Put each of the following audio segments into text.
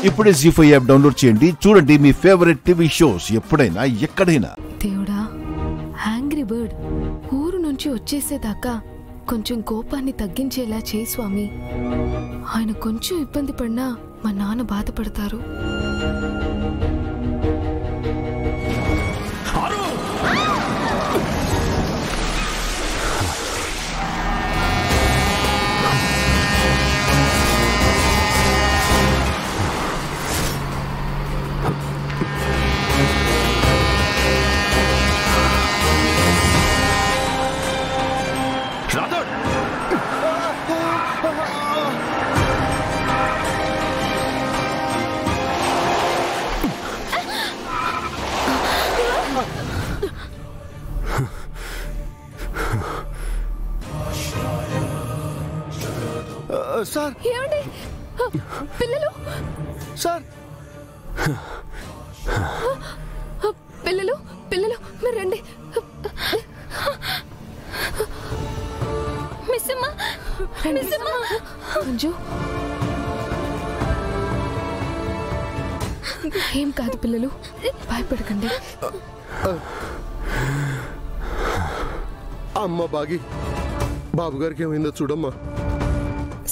ఇప్పుడే ZEE5 app download చేయండి. చూడండి మీ ఫేవరెట్ టీవీ షోస్ ఎప్పుడైనా ఎక్కడైనా. దేవుడా, యాంగ్రీ బర్డ్ ఊరు నుంచి వచ్చేసేదాకా కొంచెం కోపాన్ని తగ్గించేలా చేయి స్వామి. ఆయన కొంచెం ఇబ్బంది పడినా మా నాన్న బాధపడతారు. సార్, ఏమండి పిల్లలు? సార్, పిల్లలు పిల్లలు మీరు రండి. మంజు, ఏం కాదు పిల్లలు, భయపడకండి. అమ్మ బాగి, బాబు గారికి ఏమైందో చూడమ్మా.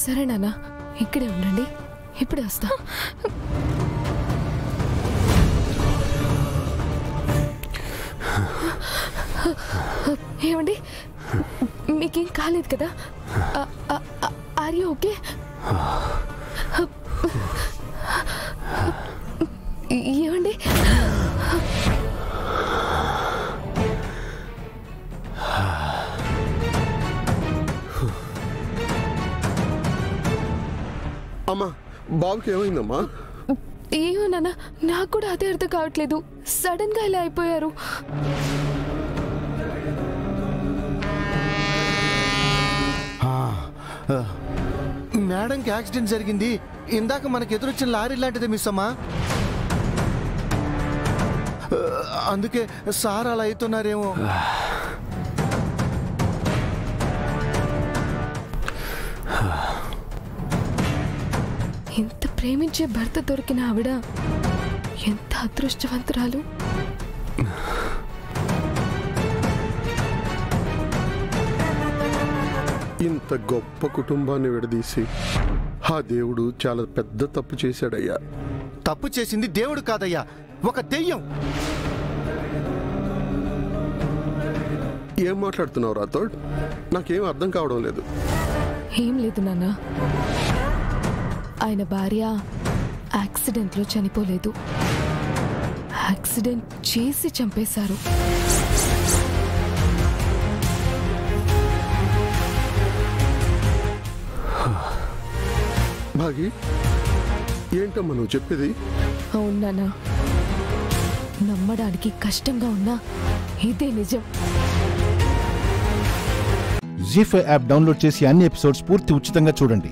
సరే నాన్న, ఇక్కడే ఉండండి, ఇప్పుడే వస్తా. ఏమండి, మీకేం కాలేదు కదా? Are you okay? ఏమండి, అమ్మా బాబుకి ఏమైందమ్మా? ఏమో నాన్న, నాకు కూడా అదే అర్థం కావట్లేదు. సడన్ గా ఇలా అయిపోయారు. మేడంకి యాక్సిడెంట్ జరిగింది. ఇందాక మనకు ఎదురొచ్చిన లారీ లాంటిదే మిస్ అమ్మా. అందుకే సార్ అలా అవుతున్నారేమో. ఎంత ప్రేమించే భర్త దొరికిన ఆవిడ ఎంత అదృష్టవంతురాలు. ఇంత గొప్ప కుటుంబాన్ని విడదీసి ఆ దేవుడు చాలా పెద్ద తప్పు చేశాడయ్యా. తప్పు చేసింది దేవుడు కాదయ్యా, ఒక దెయ్యం. ఏం మాట్లాడుతున్నావు రాథోడ్? నాకేం అర్థం కావడం లేదు. ఏం లేదు నాన్న, ఆయన భార్య యాక్సిడెంట్లో చనిపోలేదు, యాక్సిడెంట్ చేసి చంపేశారు. భాగి, ఏంటమ్మా నువ్వు చెప్పేది? అవునా, నమ్మడానికి కష్టంగా ఉన్నా ఇదే నిజం. ZEE5 యాప్ డౌన్లోడ్ చేసి అన్ని ఎపిసోడ్స్ పూర్తి ఉచితంగా చూడండి.